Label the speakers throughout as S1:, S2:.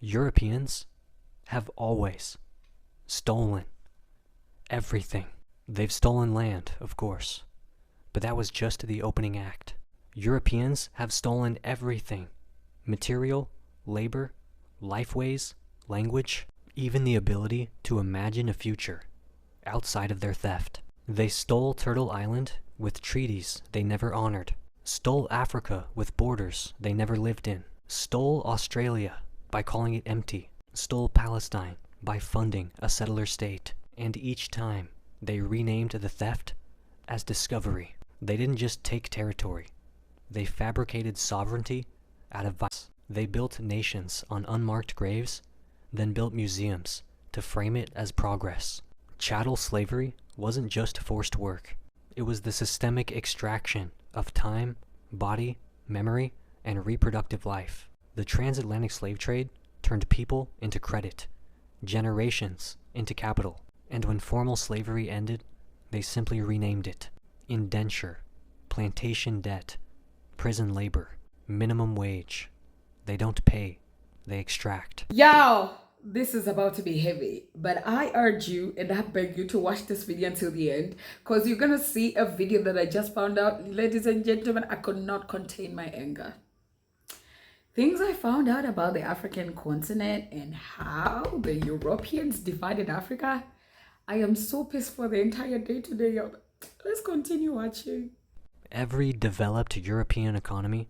S1: Europeans have always stolen everything. They've stolen land, of course, but that was just the opening act. Europeans have stolen everything: material, labor, lifeways, language, even the ability to imagine a future outside of their theft. They stole Turtle Island with treaties they never honored, stole Africa with borders they never lived in, stole Australia by calling it empty, stole Palestine by funding a settler state, and each time they renamed the theft as discovery. They didn't just take territory, they fabricated sovereignty out of violence. They built nations on unmarked graves, then built museums to frame it as progress. Chattel slavery wasn't just forced work. It was the systemic extraction of time, body, memory, and reproductive life. The transatlantic slave trade turned people into credit, generations into capital, and when formal slavery ended, they simply renamed it: indenture, plantation debt, prison labor, minimum wage. They don't pay, they extract.
S2: Yo, this is about to be heavy, but I urge you and I beg you to watch this video until the end, because you're gonna see a video that I just found out. Ladies and gentlemen, I could not contain my anger. Things I found out about the African continent and how the Europeans divided Africa. I am so pissed for the entire day today. Yo. Let's continue watching.
S1: Every developed European economy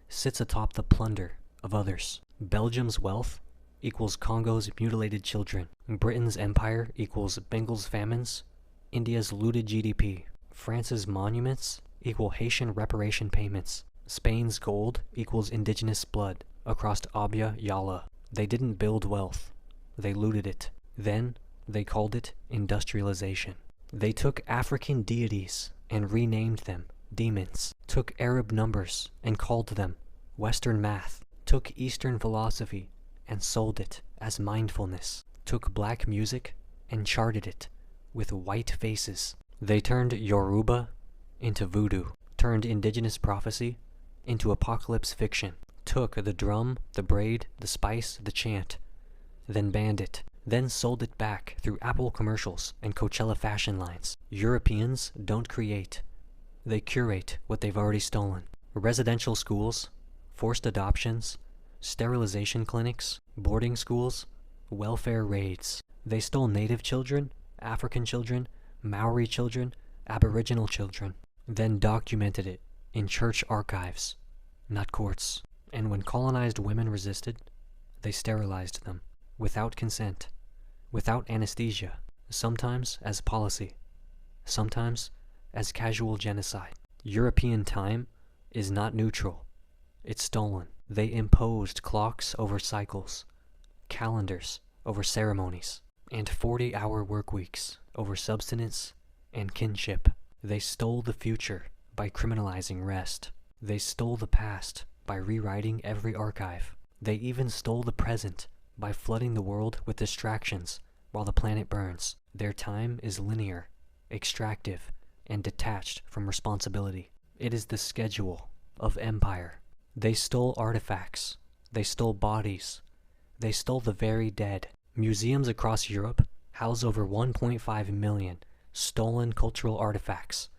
S1: sits atop the plunder of others. Belgium's wealth equals Congo's mutilated children. Britain's empire equals Bengal's famines, India's looted GDP. France's monuments equal Haitian reparation payments. Spain's gold equals indigenous blood across Abya Yala. They didn't build wealth, they looted it. Then they called it industrialization. They took African deities and renamed them demons, took Arab numbers and called them Western math, took Eastern philosophy and sold it as mindfulness, took black music and charted it with white faces. They turned Yoruba into voodoo, turned indigenous prophecy into apocalypse fiction, took the drum, the braid, the spice, the chant, then banned it, then sold it back through Apple commercials and Coachella fashion lines. Europeans don't create, they curate what they've already stolen. Residential schools, forced adoptions, sterilization clinics, boarding schools, welfare raids. They stole native children, African children, Maori children, Aboriginal children, then documented it in church archives, not courts. And when colonized women resisted, they sterilized them, without consent, without anesthesia, sometimes as policy, sometimes as casual genocide. European time is not neutral, it's stolen. They imposed clocks over cycles, calendars over ceremonies, and 40-hour work weeks over subsistence and kinship. They stole the future by criminalizing rest. They stole the past by rewriting every archive. They even stole the present by flooding the world with distractions while the planet burns. Their time is linear, extractive, and detached from responsibility. It is the schedule of empire. They stole artifacts. They stole bodies. They stole the very dead. Museums across Europe house over 1.5 million stolen cultural artifacts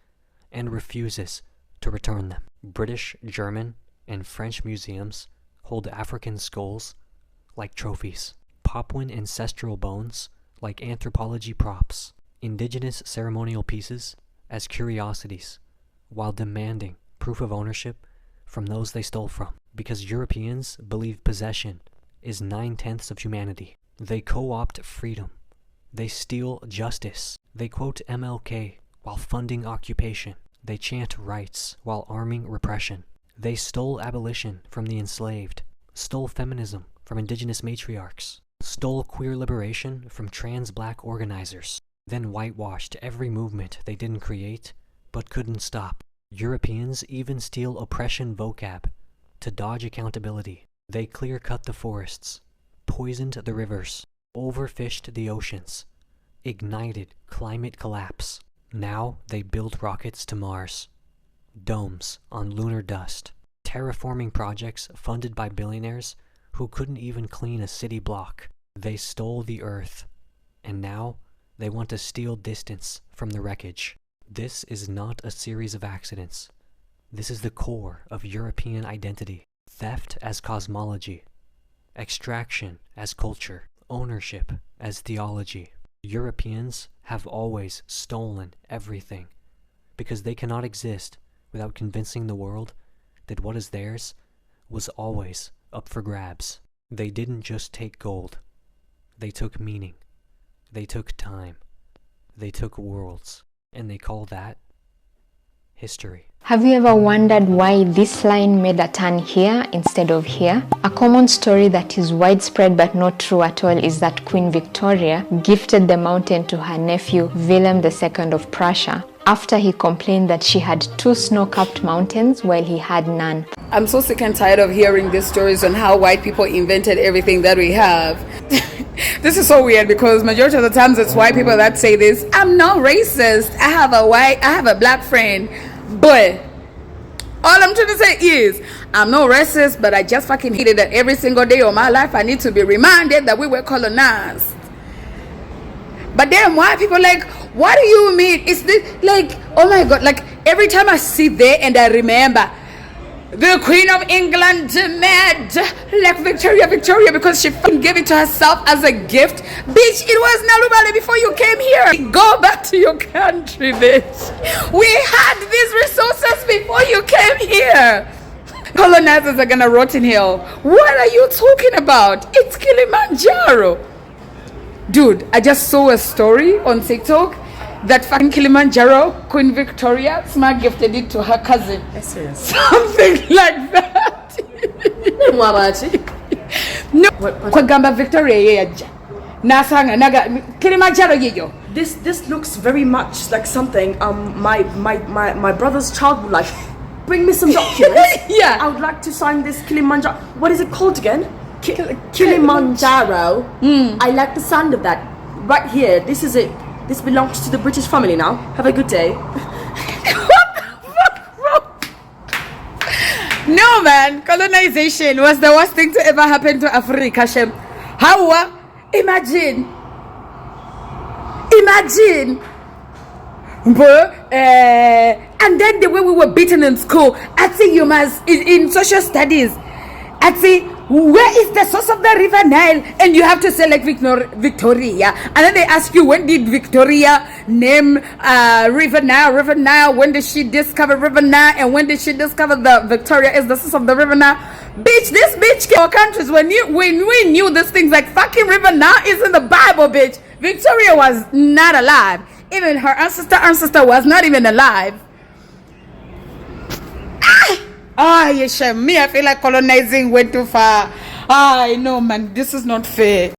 S1: and refuses to return them. British, German, and French museums hold African skulls like trophies, Papuan ancestral bones like anthropology props, indigenous ceremonial pieces as curiosities, while demanding proof of ownership from those they stole from, because Europeans believe possession is 9/10 of humanity. They co-opt freedom. They steal justice. They quote MLK while funding occupation. They chant rights while arming repression. They stole abolition from the enslaved, stole feminism from indigenous matriarchs, stole queer liberation from trans black organizers, then whitewashed every movement they didn't create but couldn't stop. Europeans even steal oppression vocab to dodge accountability. They clear-cut the forests, poisoned the rivers, overfished the oceans, ignited climate collapse. Now they build rockets to Mars, domes on lunar dust, terraforming projects funded by billionaires who couldn't even clean a city block. They stole the earth, and now they want to steal distance from the wreckage. This is not a series of accidents. This is the core of European identity. Theft as cosmology, extraction as culture, ownership as theology. Europeans have always stolen everything because they cannot exist without convincing the world that what is theirs was always up for grabs. They didn't just take gold. They took meaning. They took time. They took worlds. And they call that history.
S3: Have you ever wondered why this line made a turn here instead of here? A common story that is widespread but not true at all is that Queen Victoria gifted the mountain to her nephew William II of Prussia after he complained that she had 2 snow-capped mountains while he had none.
S2: I'm so sick and tired of hearing these stories on how white people invented everything that we have. This is so weird because majority of the times it's white people that say this. I'm not racist. I have a black friend. But all I'm trying to say is I'm not racist, but I just fucking hate it that every single day of my life I need to be reminded that we were colonized. But then white people like, what do you mean? It's this like, oh my god, like every time I sit there and I remember the Queen of England mad like Victoria because she fucking gave it to herself as a gift. Bitch, it was Nalubale before you came here. Go back to your country, bitch. We had these resources before you came here. Colonizers are gonna rot in hell. What are you talking about? It's Kilimanjaro. Dude, I just saw a story on TikTok that fucking Kilimanjaro, Queen Victoria, smart gifted it to her cousin. Something like that. No, kwa gamba Victoria yeja. Nasanga naga Kilimanjaro yeyo.
S4: This looks very much like something my brother's child would like. Bring me some documents.
S2: Yeah.
S4: I would like to sign this Kilimanjaro. What is it called again? Kilimanjaro. I like the sound of that. Right here. This is it. This belongs to the British family now. Have a good day.
S2: What the fuck, bro? No, man. Colonization was the worst thing to ever happen to Africa, Shem. How? Imagine. And then the way we were beaten in school. I think you must, in social studies, I think, where is the source of the River Nile? And you have to say like Victoria. And then they ask you, when did Victoria name River Nile? When did she discover River Nile? And when did she discover the Victoria is the source of the River Nile? Bitch, this bitch came to our countries when we knew these things like fucking River Nile is in the Bible, bitch. Victoria was not alive. Even her ancestor was not even alive. Yes, me, I feel like colonizing went too far. I know, man, this is not fair.